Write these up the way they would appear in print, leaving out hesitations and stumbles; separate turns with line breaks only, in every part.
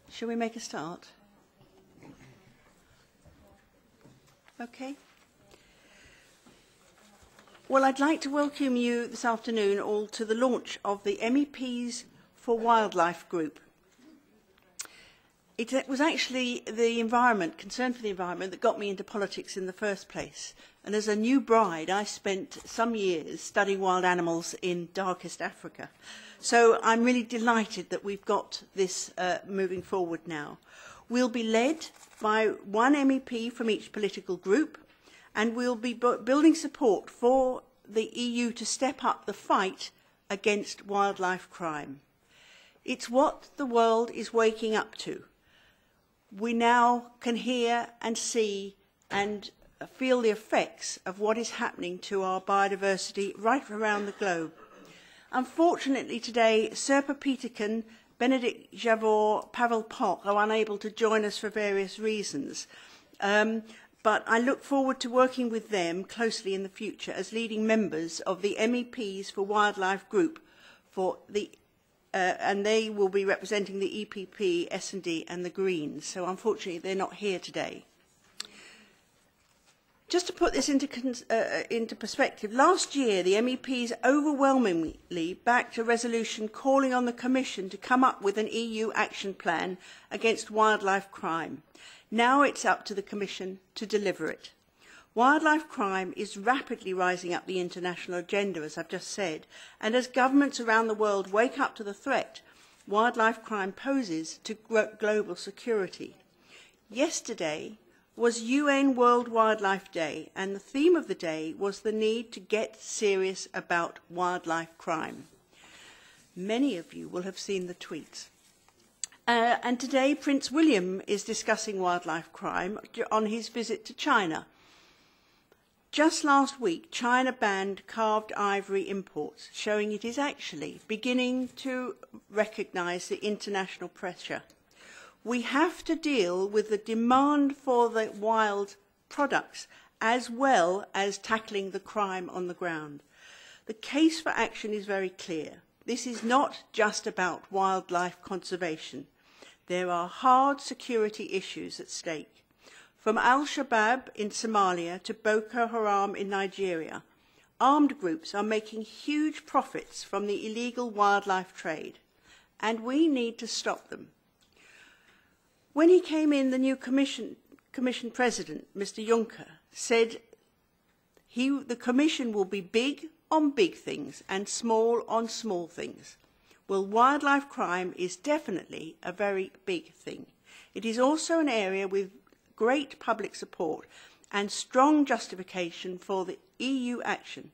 Shall we make a start? Okay. Well, I'd like to welcome you this afternoon all to the launch of the MEPs for Wildlife group. It was actually the environment, concern for the environment, that got me into politics in the first place. And as a new bride, I spent some years studying wild animals in darkest Africa. So I'm really delighted that we've got this moving forward now. We'll be led by one MEP from each political group, and we'll be building support for the EU to step up the fight against wildlife crime. It's what the world is waking up to. We now can hear and see and feel the effects of what is happening to our biodiversity right around the globe. Unfortunately today, Sirpa Peterkin, Benedict Javor, Pavel Poch are unable to join us for various reasons. But I look forward to working with them closely in the future as leading members of the MEPs for Wildlife group and they will be representing the EPP, S&D and the Greens. So unfortunately they're not here today. Just to put this into perspective, last year the MEPs overwhelmingly backed a resolution calling on the Commission to come up with an EU action plan against wildlife crime. Now it's up to the Commission to deliver it. Wildlife crime is rapidly rising up the international agenda, as I've just said, and as governments around the world wake up to the threat wildlife crime poses to global security. Yesterday was UN World Wildlife Day, and the theme of the day was the need to get serious about wildlife crime. Many of you will have seen the tweets. And today Prince William is discussing wildlife crime on his visit to China. Just last week, China banned carved ivory imports, showing it is actually beginning to recognise the international pressure. We have to deal with the demand for the wild products as well as tackling the crime on the ground. The case for action is very clear. This is not just about wildlife conservation. There are hard security issues at stake. From Al-Shabaab in Somalia to Boko Haram in Nigeria, armed groups are making huge profits from the illegal wildlife trade, and we need to stop them. When he came in, the new Commission President, Mr. Juncker, said the Commission will be big on big things and small on small things. Well, wildlife crime is definitely a very big thing. It is also an area with great public support and strong justification for the EU action.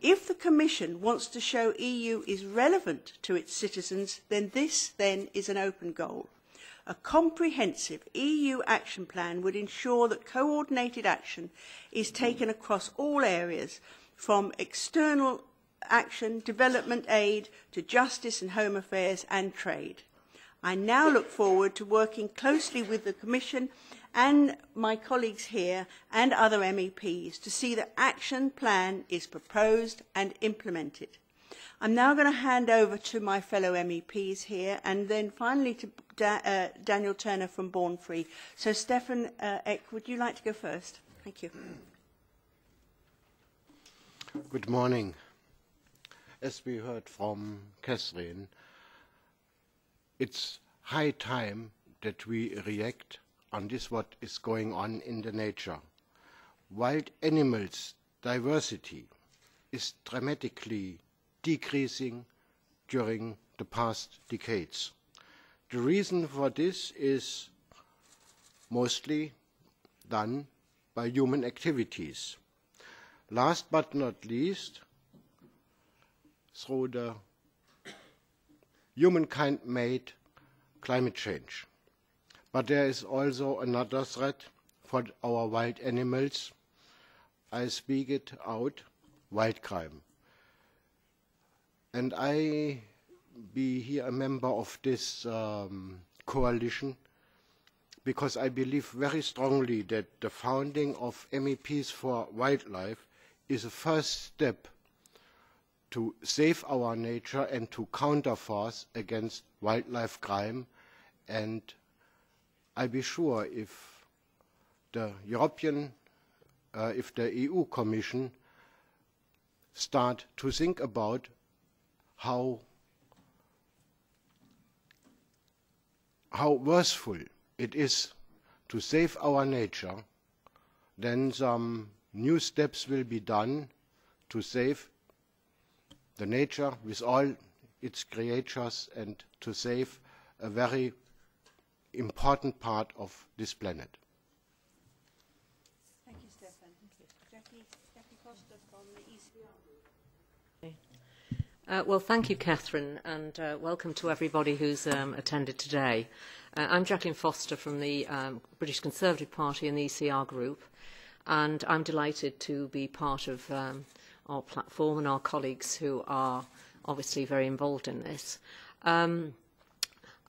If the Commission wants to show EU is relevant to its citizens, then this is an open goal. A comprehensive EU action plan would ensure that coordinated action is taken across all areas, from external action, development aid, to justice and home affairs and trade. I now look forward to working closely with the Commission and my colleagues here and other MEPs to see that action plan is proposed and implemented. I'm now going to hand over to my fellow MEPs here and then finally to Daniel Turner from Born Free. So Stefan Eck, would you like to go first? Thank you.
Good morning. As we heard from Catherine, it's high time that we react on this what is going on in the nature. Wild animals diversity is dramatically decreasing during the past decades. The reason for this is mostly done by human activities. Last but not least, through the humankind-made climate change. But there is also another threat for our wild animals. I speak it out, wild crime. And I be here a member of this coalition because I believe very strongly that the founding of MEPs for Wildlife is a first step to save our nature and to counterforce against wildlife crime and I'll be sure if the if the EU Commission start to think about how worthful it is to save our nature, then some new steps will be done to save the nature with all its creatures and to save a very important part of this planet.
Thank you, Stefan. Jackie Foster from the ECR.
Well, thank you, Catherine, and welcome to everybody who's attended today. I'm Jacqueline Foster from the British Conservative Party and the ECR group, and I'm delighted to be part of our platform and our colleagues who are obviously very involved in this.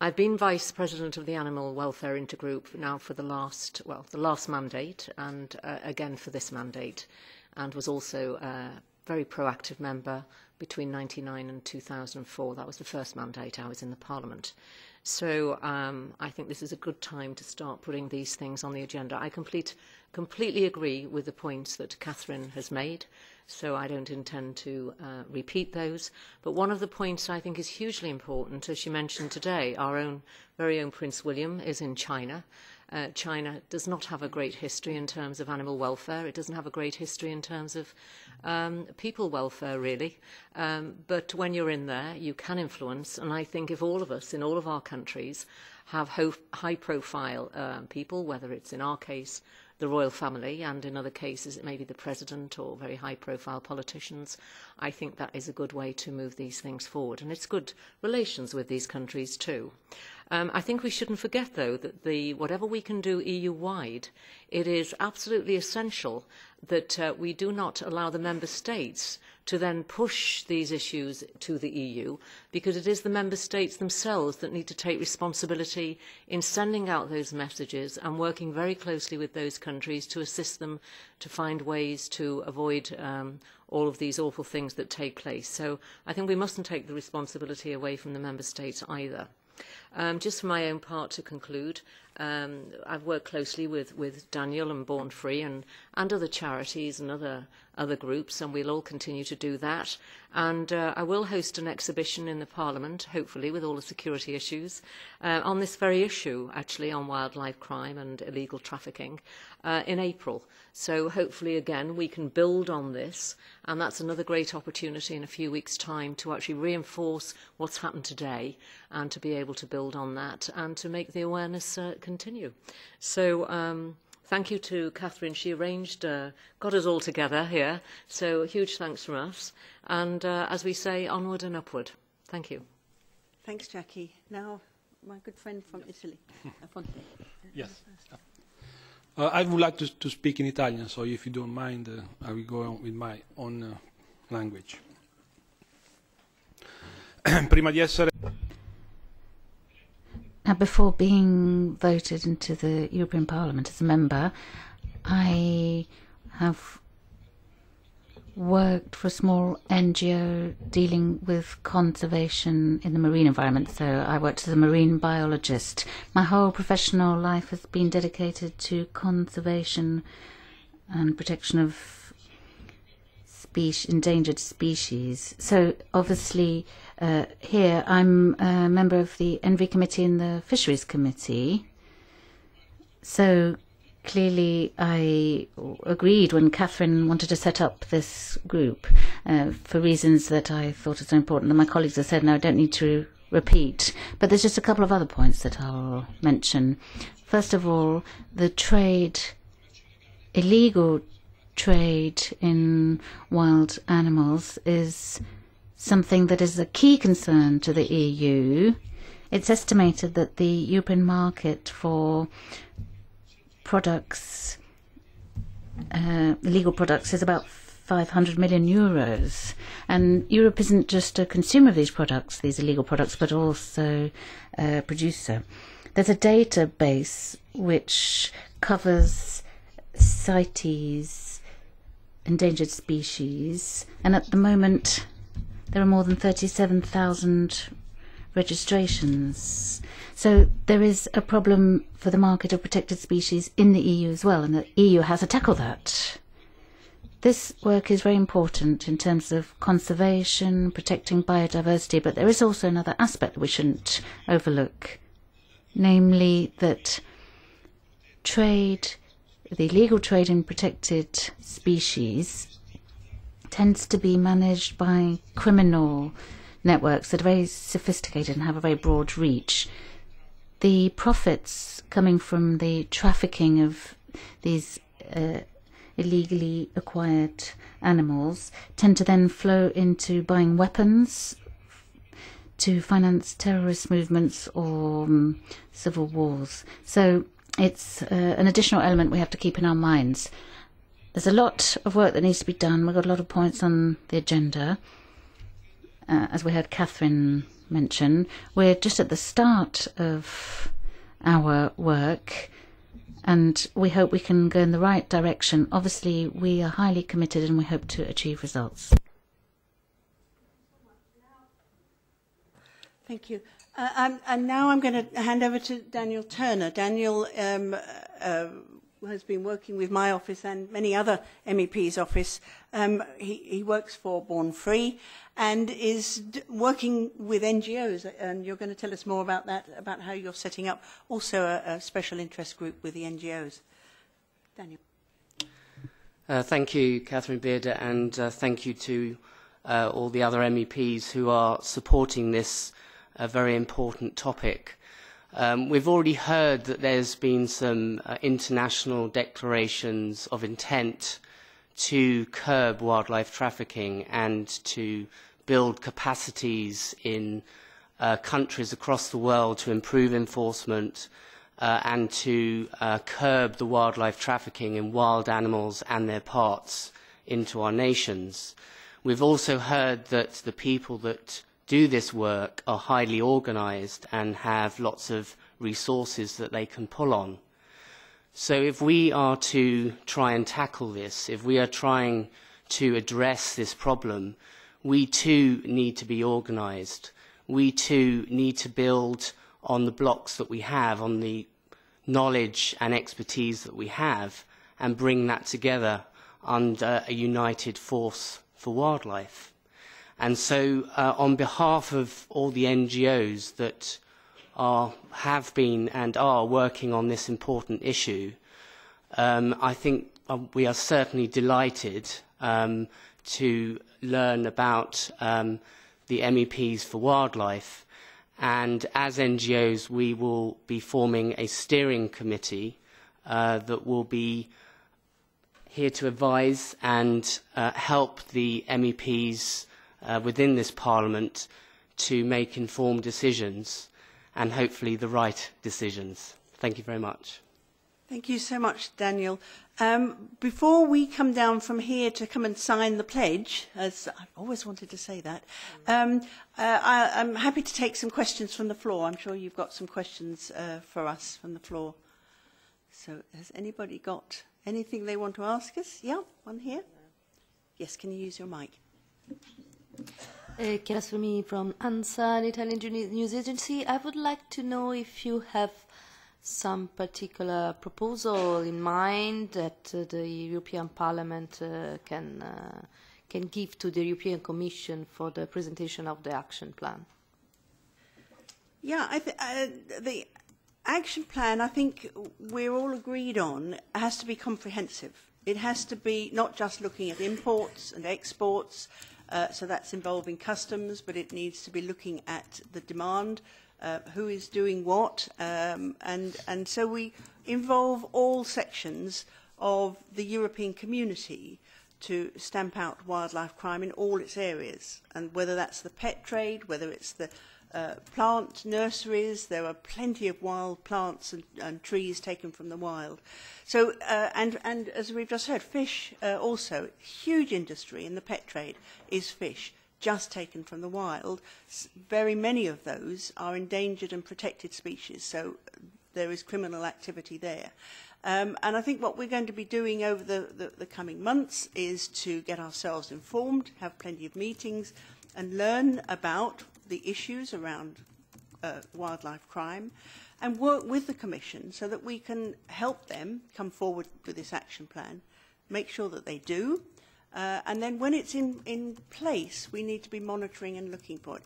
I've been Vice President of the Animal Welfare Intergroup now for the last mandate and again for this mandate, and was also a very proactive member between 1999 and 2004. That was the first mandate I was in the Parliament. So I think this is a good time to start putting these things on the agenda. I completely agree with the points that Catherine has made, so I don't intend to repeat those. But one of the points I think is hugely important, as she mentioned today, our very own Prince William is in China. China does not have a great history in terms of animal welfare. It doesn't have a great history in terms of people welfare, really. But when you're in there, you can influence. And I think if all of us in all of our countries have high-profile people, whether it's in our case the royal family, and in other cases it may be the president or very high-profile politicians, I think that is a good way to move these things forward. And it's good relations with these countries too. I think we shouldn't forget, though, that whatever we can do EU-wide, it is absolutely essential that we do not allow the member states to then push these issues to the EU, because it is the member states themselves that need to take responsibility in sending out those messages and working very closely with those countries to assist them to find ways to avoid all of these awful things that take place. So I think we mustn't take the responsibility away from the member states either. Just for my own part, to conclude, I've worked closely with Daniel and Born Free and other charities and other groups, and we'll all continue to do that. And I will host an exhibition in the Parliament, hopefully with all the security issues, on this very issue, actually, on wildlife crime and illegal trafficking, in April. So hopefully, again, we can build on this, and that's another great opportunity in a few weeks' time to actually reinforce what's happened today and to be able to build on that and to make the awareness continue. So thank you to Catherine. She arranged, got us all together here. So huge thanks from us. And as we say, onward and upward. Thank you.
Thanks, Jackie. Now, my good friend from Italy.
Yes. I would like to speak in Italian, so if you don't mind, I will go on with my own language. Prima di essere...
Now, before being voted into the European Parliament as a member, I have worked for a small NGO dealing with conservation in the marine environment. So I worked as a marine biologist. My whole professional life has been dedicated to conservation and protection of endangered species. So obviously here I'm a member of the Envy Committee and the Fisheries Committee. So clearly I agreed when Catherine wanted to set up this group for reasons that I thought are so important, and my colleagues have said, no, I don't need to repeat. But there's just a couple of other points that I'll mention. First of all, the illegal trade in wild animals is something that is a key concern to the EU. It's estimated that the European market for products, illegal products, is about 500 million euros. And Europe isn't just a consumer of these products, these illegal products, but also a producer. There's a database which covers CITES, endangered species, and at the moment there are more than 37,000 registrations. So there is a problem for the market of protected species in the EU as well, and the EU has to tackle that. This work is very important in terms of conservation, protecting biodiversity, but there is also another aspect that we shouldn't overlook, namely that trade, the illegal trade in protected species, tends to be managed by criminal networks that are very sophisticated and have a very broad reach. The profits coming from the trafficking of these illegally acquired animals tend to then flow into buying weapons to finance terrorist movements or civil wars. So it's an additional element we have to keep in our minds. There's a lot of work that needs to be done. We've got a lot of points on the agenda. As we heard Catherine mention, we're just at the start of our work, and we hope we can go in the right direction. Obviously, we are highly committed and we hope to achieve results.
Thank you. And now I'm going to hand over to Daniel Turner. Daniel has been working with my office and many other MEPs' office. He works for Born Free and is working with NGOs, and you're going to tell us more about that, about how you're setting up also a special interest group with the NGOs. Daniel.
Thank you, Catherine Bearder, and thank you to all the other MEPs who are supporting this very important topic. We've already heard that there's been some international declarations of intent to curb wildlife trafficking and to build capacities in countries across the world to improve enforcement and to curb the wildlife trafficking in wild animals and their parts into our nations. We've also heard that the people that do this work are highly organised and have lots of resources that they can pull on. So if we are to try and tackle this, if we are trying to address this problem, we too need to be organised. We too need to build on the blocks that we have, on the knowledge and expertise that we have, and bring that together under a united force for wildlife. And so on behalf of all the NGOs that have been and are working on this important issue, I think we are certainly delighted to learn about the MEPs for wildlife, and as NGOs we will be forming a steering committee that will be here to advise and help the MEPs within this Parliament to make informed decisions and hopefully the right decisions. Thank you very much.
Thank you so much, Daniel. Before we come down from here to come and sign the pledge, as I've always wanted to say that, I'm happy to take some questions from the floor. I'm sure you've got some questions for us from the floor. So has anybody got anything they want to ask us? Yeah, one here. Yes, can you use your mic?
Chiarasumi from ANSA, an Italian news agency. I would like to know if you have some particular proposal in mind that the European Parliament can give to the European Commission for the presentation of the action plan.
Yeah, the action plan, I think we're all agreed on, has to be comprehensive. It has to be not just looking at imports and exports, so that's involving customs, but it needs to be looking at the demand, who is doing what, and so we involve all sections of the European community to stamp out wildlife crime in all its areas, and whether that's the pet trade, whether it's the plant nurseries, there are plenty of wild plants and trees taken from the wild. So, and as we've just heard, fish also, huge industry in the pet trade is fish, just taken from the wild. Very many of those are endangered and protected species, so there is criminal activity there. And I think what we're going to be doing over the coming months is to get ourselves informed, have plenty of meetings, and learn about the issues around wildlife crime, and work with the Commission so that we can help them come forward with this action plan, make sure that they do, and then when it's in place, we need to be monitoring and looking for it.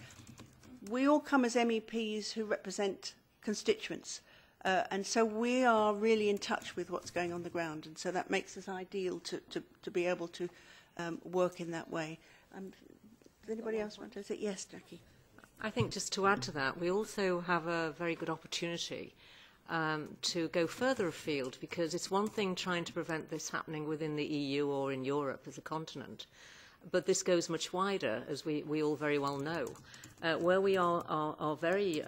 We all come as MEPs who represent constituents, and so we are really in touch with what's going on the ground, and so that makes us ideal to be able to work in that way. Does anybody else want to say? Yes, Jackie.
I think just to add to that, we also have a very good opportunity to go further afield, because it's one thing trying to prevent this happening within the EU or in Europe as a continent, but this goes much wider, as we all very well know. Where we are very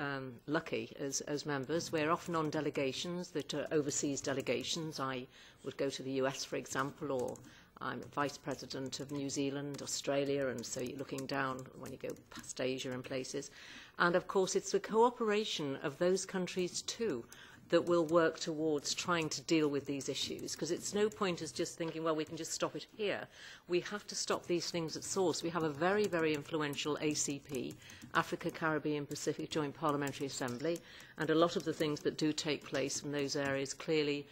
lucky as members, we're often on delegations that are overseas delegations. I would go to the US, for example, or I'm Vice President of New Zealand, Australia, and so you're looking down when you go past Asia and places. And of course, it's the cooperation of those countries too that will work towards trying to deal with these issues, because it's no point as just thinking, well, we can just stop it here. We have to stop these things at source. We have a very, very influential ACP, Africa, Caribbean, Pacific Joint Parliamentary Assembly, and a lot of the things that do take place in those areas clearly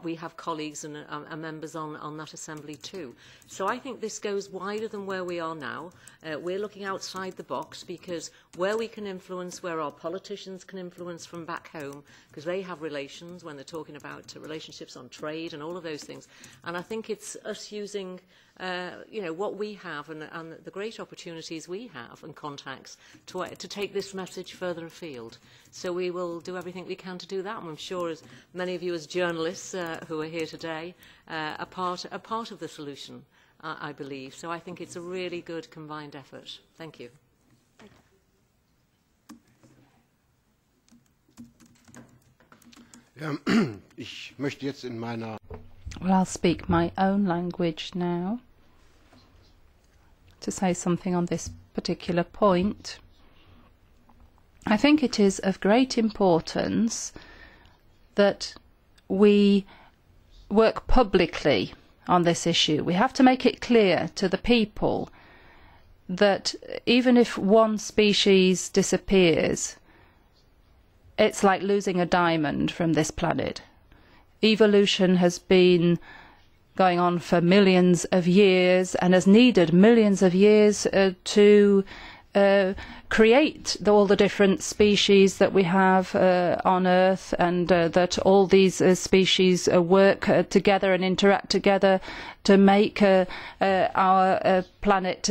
we have colleagues and members on that assembly too. So I think this goes wider than where we are now. We're looking outside the box, because where we can influence, where our politicians can influence from back home, because they have relations when they're talking about relationships on trade and all of those things. And I think it's us using what we have and the great opportunities we have and contacts to take this message further afield. So we will do everything we can to do that. And I'm sure as many of you as journalists who are here today are part of the solution, I believe. So I think it's a really good combined effort. Thank you.
Ich möchte jetzt in meiner
Well, I'll speak my own language now to say something on this particular point. I think it is of great importance that we work publicly on this issue. We have to make it clear to the people that even if one species disappears, it's like losing a diamond from this planet. Evolution has been going on for millions of years and has needed millions of years to create all the different species that we have on Earth, and that all these species work together and interact together to make our planet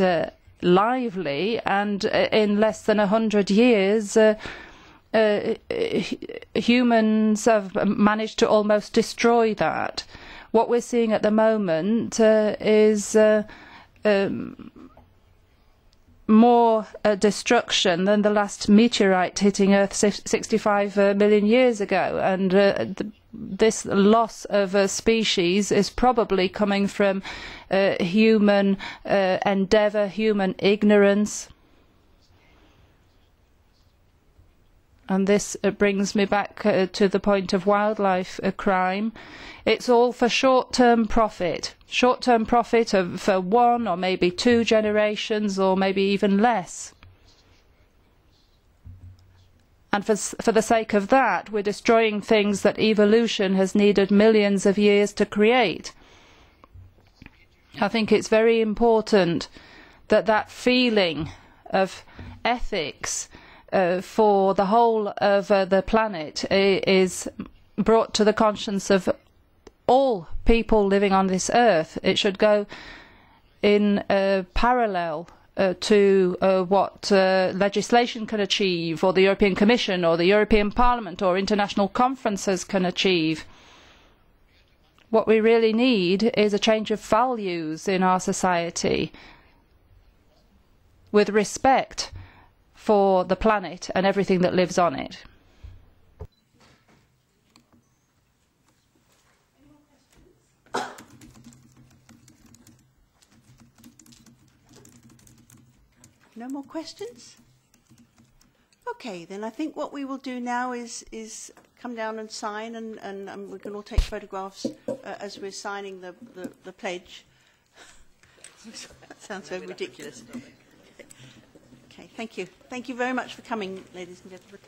lively. And in less than 100 years, humans have managed to almost destroy that. What we're seeing at the moment is more destruction than the last meteorite hitting Earth 65 million years ago. And this loss of species is probably coming from human endeavour, human ignorance. And this brings me back to the point of wildlife crime. It's all for short-term profit. Short-term profit for one or maybe 2 generations, or maybe even less. And for the sake of that, we're destroying things that evolution has needed millions of years to create. I think it's very important that that feeling of ethics for the whole of the planet is brought to the conscience of all people living on this earth. It should go in parallel to what legislation can achieve, or the European Commission or the European Parliament or international conferences can achieve. What we really need is a change of values in our society, with respect for the planet and everything that lives on it.
No more questions? Okay, then I think what we will do now is come down and sign, and we can all take photographs as we're signing the pledge. That sounds so ridiculous. Okay. Thank you. Thank you very much for coming, ladies and gentlemen.